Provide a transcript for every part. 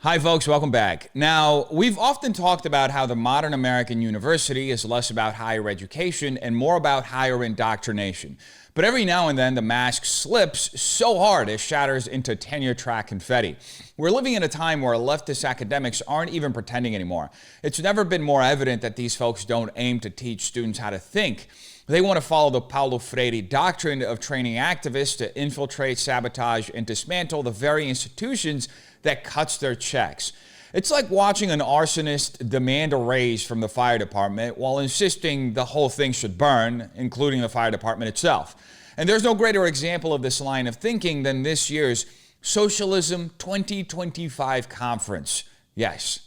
Hi folks, welcome back. Now, we've often talked about how the modern American university is less about higher education and more about higher indoctrination. But every now and then the mask slips so hard it shatters into tenure track confetti. We're living in a time where leftist academics aren't even pretending anymore. It's never been more evident that these folks don't aim to teach students how to think. They want to follow the Paulo Freire doctrine of training activists to infiltrate, sabotage, and dismantle the very institutions that cuts their checks. It's like watching an arsonist demand a raise from the fire department while insisting the whole thing should burn, including the fire department itself. And there's no greater example of this line of thinking than this year's Socialism 2025 conference. Yes,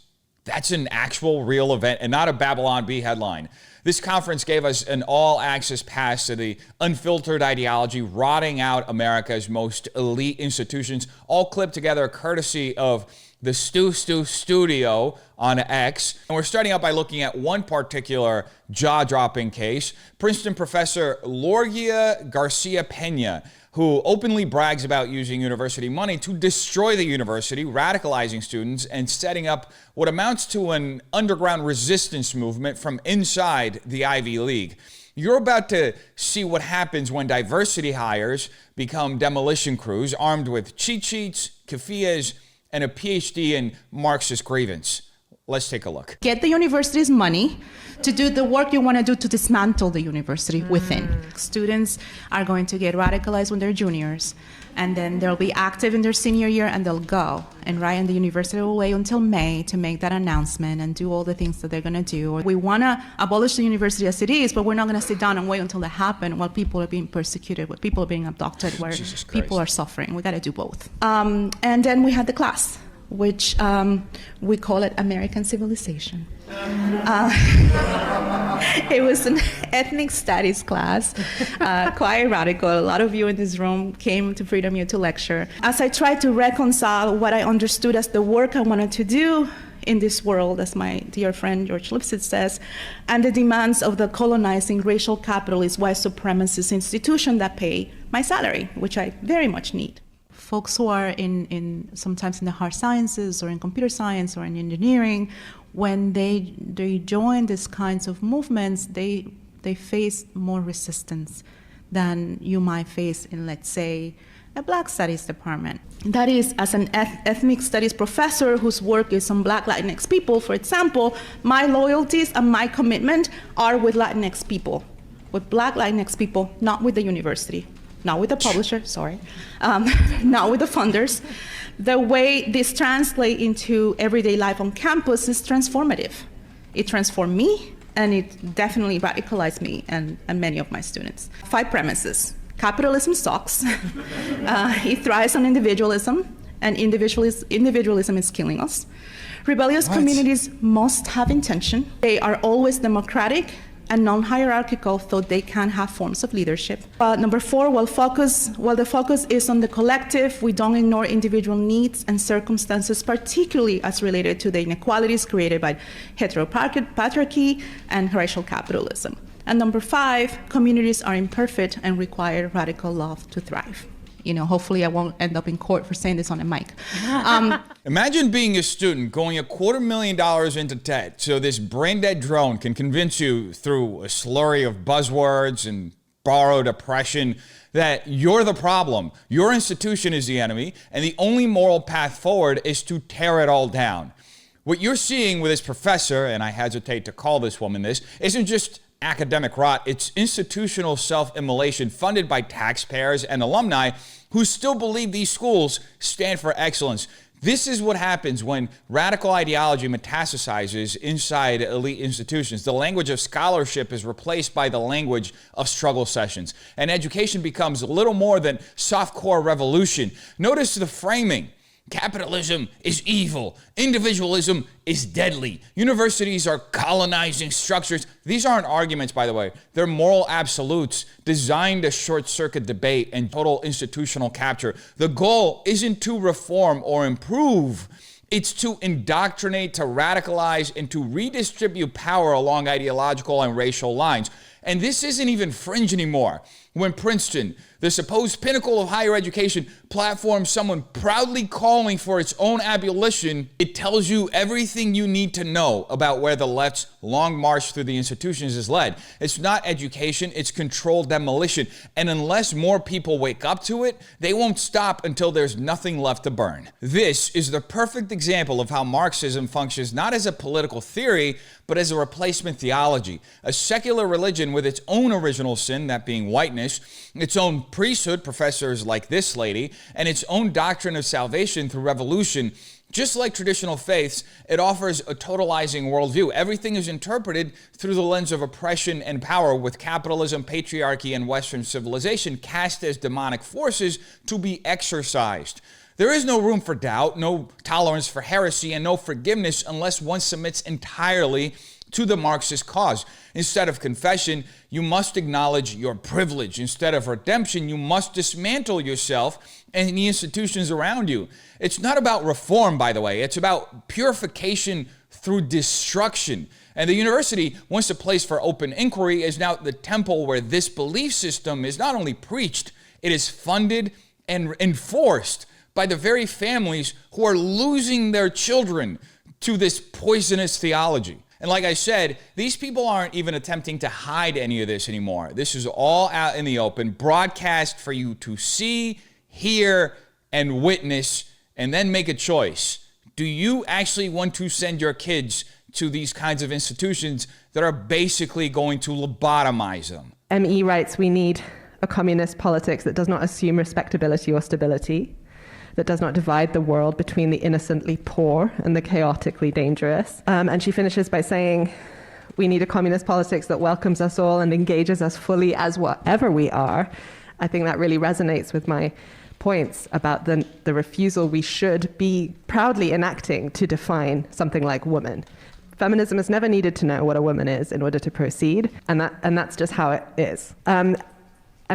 that's an actual real event and not a Babylon Bee headline. This conference gave us an all-access pass to the unfiltered ideology rotting out America's most elite institutions, all clipped together courtesy of the Stu Studio on X. And we're starting out by looking at one particular jaw-dropping case, Princeton professor Lorgia Garcia Pena, who openly brags about using university money to destroy the university, radicalizing students, and setting up what amounts to an underground resistance movement from inside the Ivy League. You're about to see what happens when diversity hires become demolition crews armed with cheat sheets, keffiyehs, and a PhD in Marxist grievance. Let's take a look. Get the university's money to do the work you want to do to dismantle the university within. Students are going to get radicalized when they're juniors, and then they'll be active in their senior year, and they'll go. And right, and the university will wait until May to make that announcement and do all the things that they're going to do. We want to abolish the university as it is, but we're not going to sit down and wait until that happens while people are being persecuted, while people are being abducted, where people are suffering. We got to do both. And then we had the class, which we call it American Civilization. It was an ethnic studies class, quite radical. A lot of you in this room came to Freedom U to lecture. As I tried to reconcile what I understood as the work I wanted to do in this world, as my dear friend George Lipset says, and the demands of the colonizing racial capitalist white supremacist institution that pay my salary, which I very much need. Folks who are in sometimes in the hard sciences or in computer science or in engineering, when they join these kinds of movements, they face more resistance than you might face in, let's say, a Black Studies department. That is, as an ethnic studies professor whose work is on Black Latinx people, for example, my loyalties and my commitment are with Latinx people, with Black Latinx people, not with the university. Not with the publisher, sorry, not with the funders. The way this translates into everyday life on campus is transformative. It transformed me, and it definitely radicalized me and many of my students. 5 premises. Capitalism sucks. It thrives on individualism, and individualism is killing us. Rebellious communities must have intention. They are always democratic and non-hierarchical, so they can have forms of leadership. Number 4, while the focus is on the collective, we don't ignore individual needs and circumstances, particularly as related to the inequalities created by heteropatriarchy and racial capitalism. And number 5, communities are imperfect and require radical love to thrive. You know, hopefully I won't end up in court for saying this on a mic. Imagine being a student going $250,000 into debt so this brain-dead drone can convince you through a slurry of buzzwords and borrowed oppression that you're the problem, your institution is the enemy, and the only moral path forward is to tear it all down. What you're seeing with this professor, and I hesitate to call this woman this, isn't just academic rot, it's institutional self-immolation funded by taxpayers and alumni who still believe these schools stand for excellence. This is what happens when radical ideology metastasizes inside elite institutions. The language of scholarship is replaced by the language of struggle sessions, and education becomes little more than softcore revolution. Notice the framing. Capitalism is evil. Individualism is deadly. Universities are colonizing structures. These aren't arguments, by the way. They're moral absolutes designed to short-circuit debate and total institutional capture. The goal isn't to reform or improve. It's to indoctrinate, to radicalize, and to redistribute power along ideological and racial lines. And this isn't even fringe anymore. When Princeton, the supposed pinnacle of higher education, platforms someone proudly calling for its own abolition, it tells you everything you need to know about where the left's long march through the institutions is led. It's not education, it's controlled demolition. And unless more people wake up to it, they won't stop until there's nothing left to burn. This is the perfect example of how Marxism functions not as a political theory, but as a replacement theology, a secular religion with its own original sin, that being whiteness, its own priesthood, professors like this lady, and its own doctrine of salvation through revolution. Just like traditional faiths, it offers a totalizing worldview. Everything is interpreted through the lens of oppression and power, with capitalism, patriarchy, and Western civilization cast as demonic forces to be exorcised. There is no room for doubt, no tolerance for heresy, and no forgiveness unless one submits entirely to the Marxist cause. Instead of confession, you must acknowledge your privilege. Instead of redemption, you must dismantle yourself and the institutions around you. It's not about reform, by the way. It's about purification through destruction. And the university, once a place for open inquiry, is now the temple where this belief system is not only preached, it is funded and enforced by the very families who are losing their children to this poisonous theology. And like I said, these people aren't even attempting to hide any of this anymore. This is all out in the open, broadcast for you to see, hear, and witness, and then make a choice. Do you actually want to send your kids to these kinds of institutions that are basically going to lobotomize them? ME writes, we need a communist politics that does not assume respectability or stability, that does not divide the world between the innocently poor and the chaotically dangerous. And she finishes by saying, we need a communist politics that welcomes us all and engages us fully as whatever we are. I think that really resonates with my points about the refusal we should be proudly enacting to define something like woman. Feminism has never needed to know what a woman is in order to proceed, and that's just how it is. And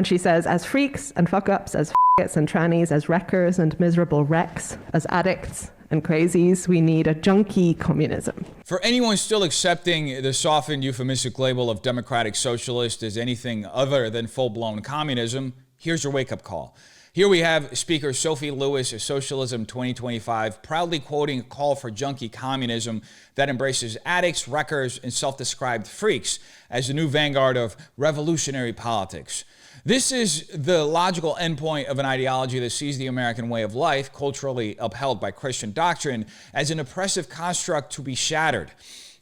she says, as freaks and fuck-ups, as and trannies, as wreckers and miserable wrecks, as addicts and crazies, we need a junkie communism. For anyone still accepting the softened euphemistic label of democratic socialist as anything other than full-blown communism, here's your wake-up call. Here we have Speaker Sophie Lewis of Socialism 2025 proudly quoting a call for junkie communism that embraces addicts, wreckers, and self-described freaks as the new vanguard of revolutionary politics. This is the logical endpoint of an ideology that sees the American way of life, culturally upheld by Christian doctrine, as an oppressive construct to be shattered.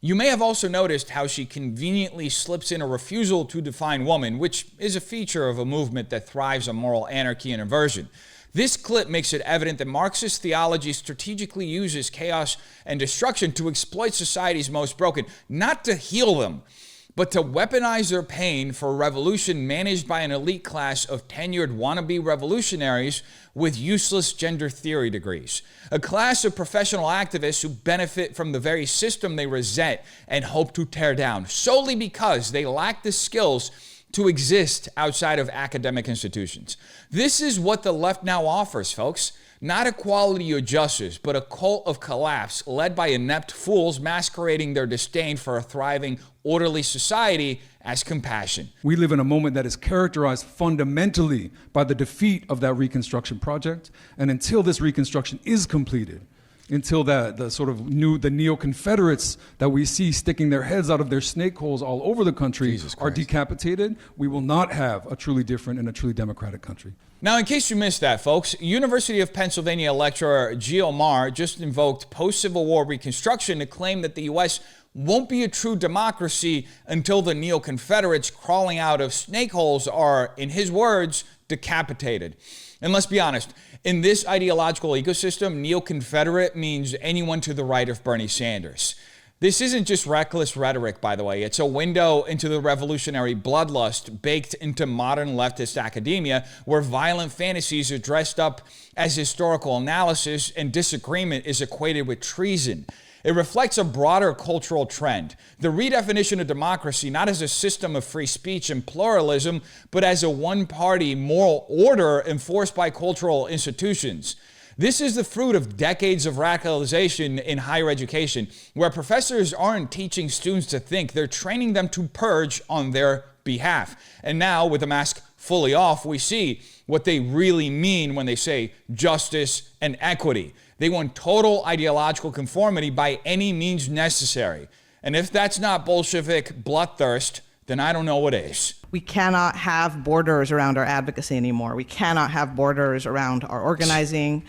You may have also noticed how she conveniently slips in a refusal to define woman, which is a feature of a movement that thrives on moral anarchy and inversion. This clip makes it evident that Marxist theology strategically uses chaos and destruction to exploit society's most broken, not to heal them, but to weaponize their pain for a revolution managed by an elite class of tenured wannabe revolutionaries with useless gender theory degrees. A class of professional activists who benefit from the very system they resent and hope to tear down, solely because they lack the skills to exist outside of academic institutions. This is what the left now offers, folks. Not equality or justice, but a cult of collapse led by inept fools masquerading their disdain for a thriving, orderly society as compassion. We live in a moment that is characterized fundamentally by the defeat of that Reconstruction project. And until this Reconstruction is completed, until the neo-Confederates that we see sticking their heads out of their snake holes all over the country are decapitated, we will not have a truly different and a truly democratic country. Now, in case you missed that, folks, University of Pennsylvania lecturer Gio Maher just invoked post-Civil War Reconstruction to claim that the U.S. won't be a true democracy until the neo-Confederates crawling out of snake holes are, in his words, decapitated. And let's be honest, in this ideological ecosystem, neo-Confederate means anyone to the right of Bernie Sanders. This isn't just reckless rhetoric, by the way. It's a window into the revolutionary bloodlust baked into modern leftist academia, where violent fantasies are dressed up as historical analysis and disagreement is equated with treason. It reflects a broader cultural trend, the redefinition of democracy not as a system of free speech and pluralism, but as a one-party moral order enforced by cultural institutions. This is the fruit of decades of radicalization in higher education, where professors aren't teaching students to think, they're training them to purge on their behalf. And now, with the mask fully off, we see what they really mean when they say justice and equity. They want total ideological conformity by any means necessary. And if that's not Bolshevik bloodthirst, then I don't know what is. We cannot have borders around our advocacy anymore. We cannot have borders around our organizing.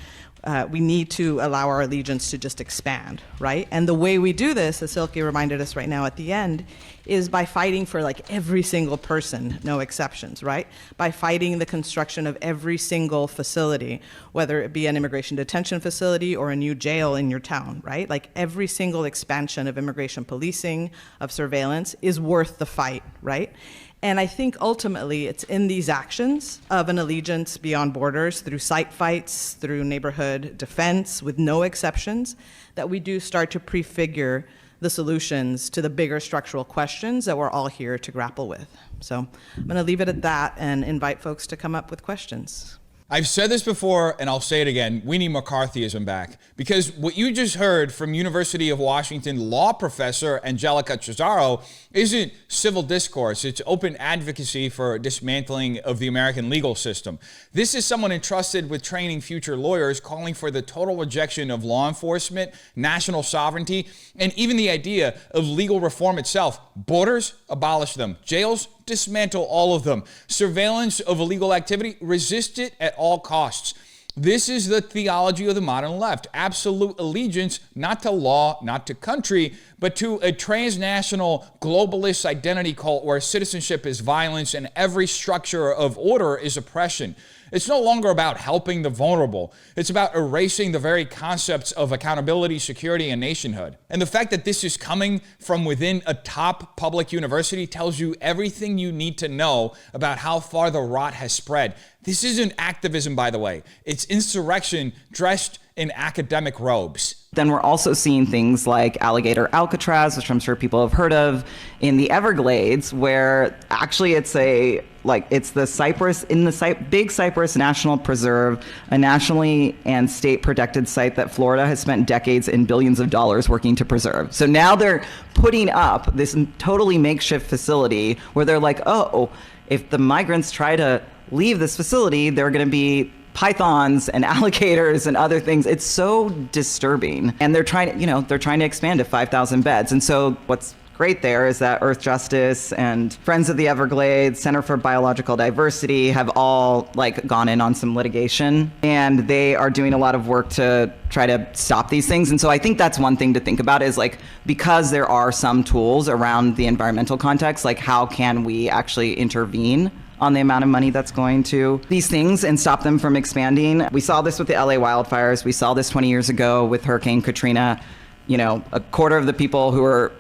We need to allow our allegiance to just expand, right? And the way we do this, as Silky reminded us right now at the end, is by fighting for like every single person, no exceptions, right? By fighting the construction of every single facility, whether it be an immigration detention facility or a new jail in your town, right? Like every single expansion of immigration policing, of surveillance is worth the fight, right? And I think ultimately it's in these actions of an allegiance beyond borders through site fights, through neighborhood defense, with no exceptions, that we do start to prefigure the solutions to the bigger structural questions that we're all here to grapple with. So I'm going to leave it at that and invite folks to come up with questions. I've said this before, and I'll say it again. We need McCarthyism back. Because what you just heard from University of Washington law professor Angelica Chazaro isn't civil discourse. It's open advocacy for dismantling of the American legal system. This is someone entrusted with training future lawyers, calling for the total rejection of law enforcement, national sovereignty, and even the idea of legal reform itself. Borders, abolish them. Jails, dismantle all of them. Surveillance of illegal activity, resist it at all costs. This is the theology of the modern left. Absolute allegiance, not to law, not to country, but to a transnational globalist identity cult where citizenship is violence and every structure of order is oppression. It's no longer about helping the vulnerable. It's about erasing the very concepts of accountability, security, and nationhood. And the fact that this is coming from within a top public university tells you everything you need to know about how far the rot has spread. This isn't activism, by the way. It's insurrection dressed in academic robes. Then we're also seeing things like alligator Alcatraz, which I'm sure people have heard of, in the Everglades, where actually it's the cypress in the Big Cypress National Preserve, a nationally and state protected site that Florida has spent decades and billions of dollars working to preserve. So now they're putting up this totally makeshift facility where they're like, oh, if the migrants try to leave this facility, they're going to be pythons and alligators and other things. It's so disturbing. And they're trying to expand to 5,000 beds. And so what's great there is that Earth Justice and Friends of the Everglades, Center for Biological Diversity have all gone in on some litigation, and they are doing a lot of work to try to stop these things. And so I think that's one thing to think about is because there are some tools around the environmental context, how can we actually intervene on the amount of money that's going to these things and stop them from expanding. We saw this with the LA wildfires. We saw this 20 years ago with Hurricane Katrina. A quarter of the people who are,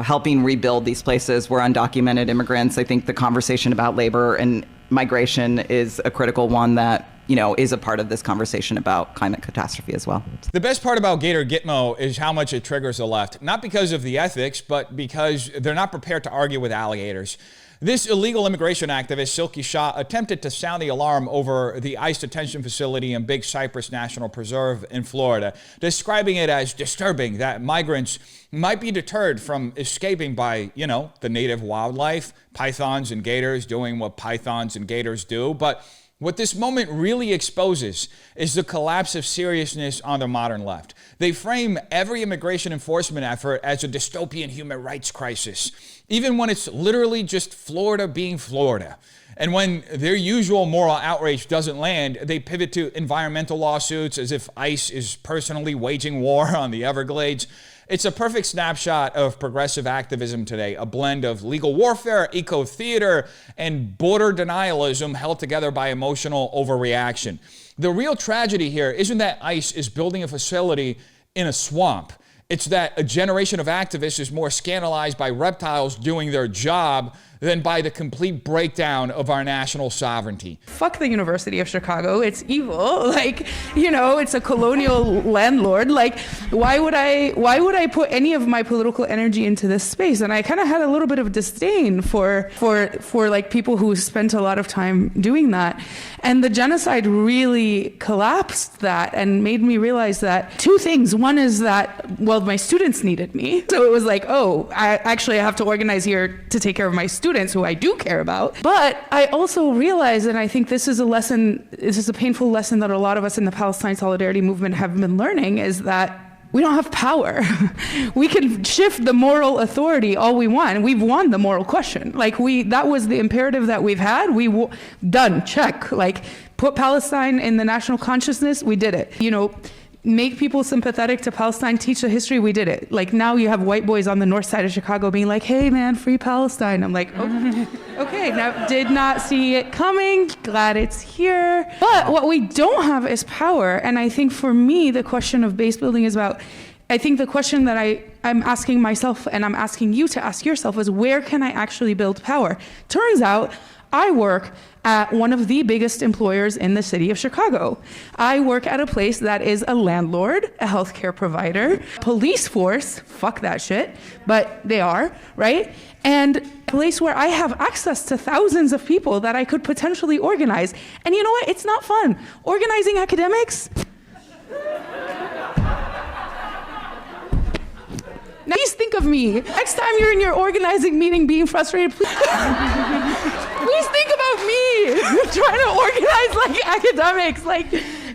helping rebuild these places were undocumented immigrants. I think the conversation about labor and migration is a critical one that, is a part of this conversation about climate catastrophe as well. The best part about Gator Gitmo is how much it triggers the left, not because of the ethics, but because they're not prepared to argue with alligators. This illegal immigration activist, Silky Sha, attempted to sound the alarm over the ICE detention facility in Big Cypress National Preserve in Florida, describing it as disturbing that migrants might be deterred from escaping by, the native wildlife, pythons and gators doing what pythons and gators do. But what this moment really exposes is the collapse of seriousness on the modern left. They frame every immigration enforcement effort as a dystopian human rights crisis, even when it's literally just Florida being Florida. And when their usual moral outrage doesn't land, they pivot to environmental lawsuits as if ICE is personally waging war on the Everglades. It's a perfect snapshot of progressive activism today, a blend of legal warfare, eco-theater, and border denialism held together by emotional overreaction. The real tragedy here isn't that ICE is building a facility in a swamp. It's that a generation of activists is more scandalized by reptiles doing their job than by the complete breakdown of our national sovereignty. Fuck the University of Chicago. It's evil. It's a colonial landlord. Why would I put any of my political energy into this space? And I kind of had a little bit of disdain for people who spent a lot of time doing that. And the genocide really collapsed that and made me realize that two things. One is that, my students needed me. So it was I have to organize here to take care of my students. students who I do care about. But I also realize, and I think this is a painful lesson that a lot of us in the Palestine Solidarity movement have been learning, is that we don't have power. We can shift the moral authority all we want. We've won the moral question. That was the imperative that we've had. Done, check. Put Palestine in the national consciousness, we did it. Make people sympathetic to Palestine, teach the history, we did it. Now you have white boys on the north side of Chicago being like, hey man, free Palestine. I'm like, oh, okay, now did not see it coming, glad it's here. But what we don't have is power. And I think for me, the question of base building is about, I think the question that I'm asking myself and I'm asking you to ask yourself is, where can I actually build power? Turns out, I work at one of the biggest employers in the city of Chicago. I work at a place that is a landlord, a healthcare provider, police force, fuck that shit, but they are, right? And a place where I have access to thousands of people that I could potentially organize. And you know what? It's not fun. Organizing academics. Now, please think of me. Next time you're in your organizing meeting being frustrated, please think about me trying to organize academics.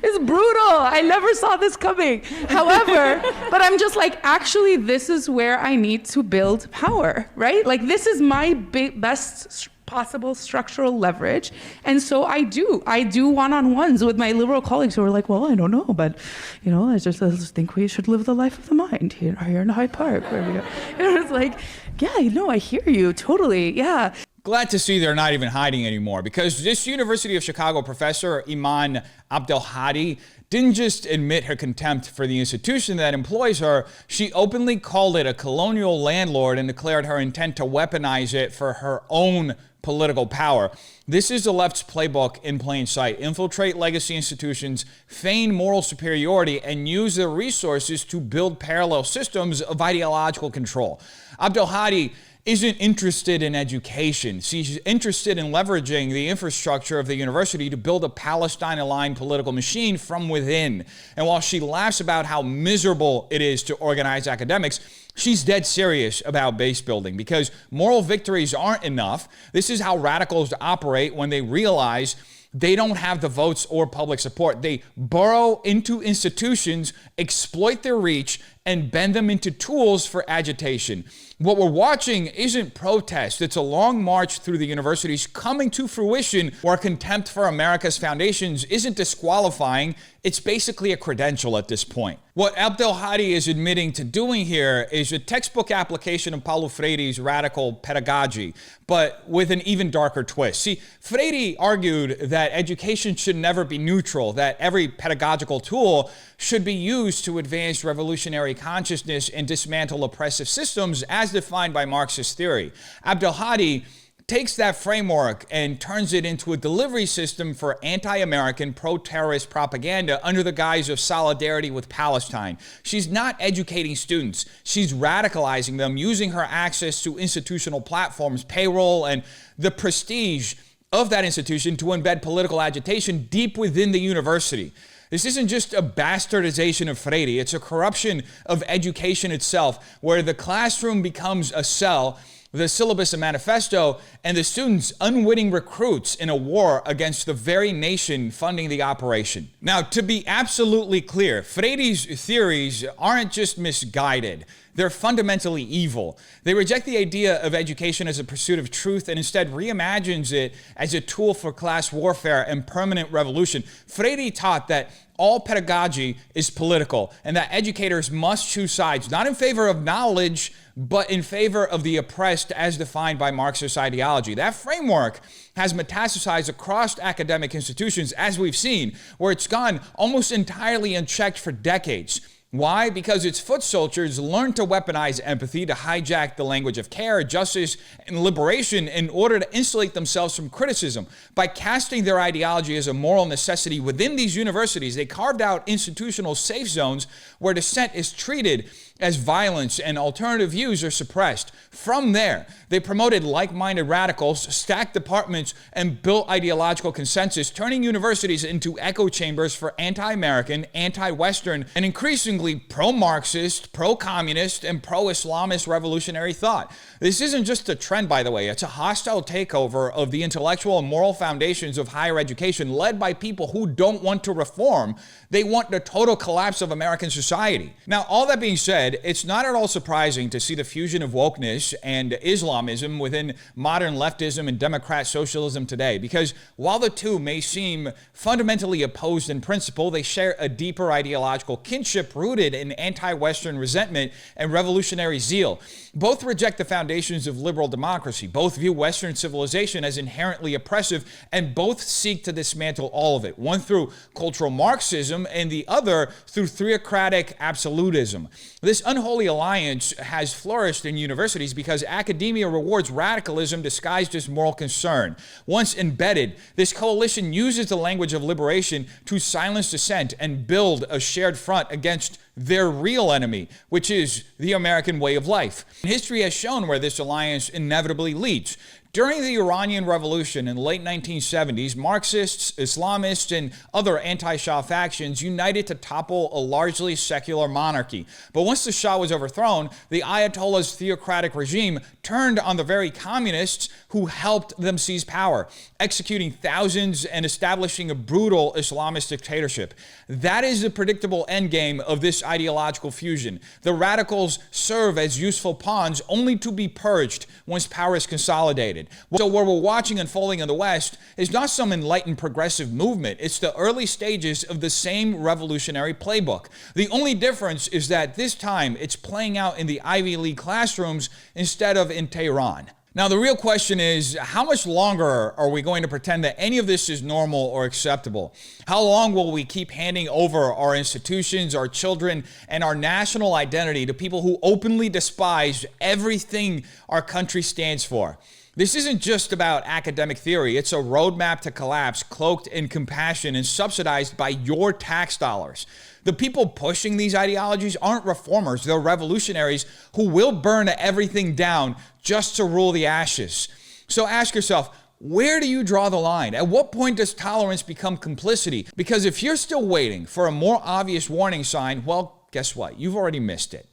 It's brutal. I never saw this coming. However, but I'm just actually, this is where I need to build power, right? This is my best possible structural leverage. And so I do one-on-ones with my liberal colleagues who are like, well, I don't know, but, I just think we should live the life of the mind here in Hyde Park. Where we go. It's yeah, I hear you, totally, yeah. Glad to see they're not even hiding anymore, because this University of Chicago professor, Iman Abdelhadi, didn't just admit her contempt for the institution that employs her, she openly called it a colonial landlord and declared her intent to weaponize it for her own political power. This is the left's playbook in plain sight. Infiltrate legacy institutions, feign moral superiority, and use their resources to build parallel systems of ideological control. Abdelhadi isn't interested in education. She's interested in leveraging the infrastructure of the university to build a Palestine-aligned political machine from within. And while she laughs about how miserable it is to organize academics, she's dead serious about base building, because moral victories aren't enough. This is how radicals operate when they realize they don't have the votes or public support. They burrow into institutions, exploit their reach, and bend them into tools for agitation. What we're watching isn't protest. It's a long march through the universities coming to fruition, where contempt for America's foundations isn't disqualifying. It's basically a credential at this point. What Abdelhadi is admitting to doing here is a textbook application of Paulo Freire's radical pedagogy, but with an even darker twist. See, Freire argued that education should never be neutral, that every pedagogical tool should be used to advance revolutionary consciousness and dismantle oppressive systems as defined by Marxist theory. Abdelhadi takes that framework and turns it into a delivery system for anti-American, pro-terrorist propaganda under the guise of solidarity with Palestine. She's not educating students. She's radicalizing them, using her access to institutional platforms, payroll, and the prestige of that institution to embed political agitation deep within the university. This isn't just a bastardization of Freire, it's a corruption of education itself, where the classroom becomes a cell, the syllabus a manifesto, and the students unwitting recruits in a war against the very nation funding the operation. Now, to be absolutely clear, Freire's theories aren't just misguided. They're fundamentally evil. They reject the idea of education as a pursuit of truth and instead reimagines it as a tool for class warfare and permanent revolution. Freire taught that all pedagogy is political and that educators must choose sides, not in favor of knowledge, but in favor of the oppressed as defined by Marxist ideology. That framework has metastasized across academic institutions, as we've seen, where it's gone almost entirely unchecked for decades. Why? Because its foot soldiers learned to weaponize empathy, to hijack the language of care, justice, and liberation in order to insulate themselves from criticism. By casting their ideology as a moral necessity within these universities, they carved out institutional safe zones where dissent is treated as violence and alternative views are suppressed. From there, they promoted like-minded radicals, stacked departments, and built ideological consensus, turning universities into echo chambers for anti-American, anti-Western, and increasingly overwhelmingly pro-Marxist, pro-communist, and pro-Islamist revolutionary thought. This isn't just a trend, by the way. It's a hostile takeover of the intellectual and moral foundations of higher education led by people who don't want to reform. They want the total collapse of American society. Now, all that being said, it's not at all surprising to see the fusion of wokeness and Islamism within modern leftism and democrat socialism today, because while the two may seem fundamentally opposed in principle, they share a deeper ideological kinship rooted in anti-Western resentment and revolutionary zeal. Both reject the foundations of liberal democracy. Both view Western civilization as inherently oppressive, and both seek to dismantle all of it, one through cultural Marxism and the other through theocratic absolutism. This unholy alliance has flourished in universities because academia rewards radicalism disguised as moral concern. Once embedded, this coalition uses the language of liberation to silence dissent and build a shared front against their real enemy, which is the American way of life. History has shown where this alliance inevitably leads. During the Iranian Revolution in the late 1970s, Marxists, Islamists, and other anti-Shah factions united to topple a largely secular monarchy. But once the Shah was overthrown, the Ayatollah's theocratic regime turned on the very communists who helped them seize power, executing thousands and establishing a brutal Islamist dictatorship. That is the predictable endgame of this ideological fusion. The radicals serve as useful pawns only to be purged once power is consolidated. So what we're watching unfolding in the West is not some enlightened progressive movement. It's the early stages of the same revolutionary playbook. The only difference is that this time it's playing out in the Ivy League classrooms instead of in Tehran. Now, the real question is, how much longer are we going to pretend that any of this is normal or acceptable? How long will we keep handing over our institutions, our children, and our national identity to people who openly despise everything our country stands for? This isn't just about academic theory. It's a roadmap to collapse, cloaked in compassion and subsidized by your tax dollars. The people pushing these ideologies aren't reformers. They're revolutionaries who will burn everything down just to rule the ashes. So ask yourself, where do you draw the line? At what point does tolerance become complicity? Because if you're still waiting for a more obvious warning sign, well, guess what? You've already missed it.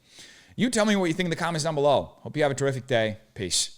You tell me what you think in the comments down below. Hope you have a terrific day. Peace.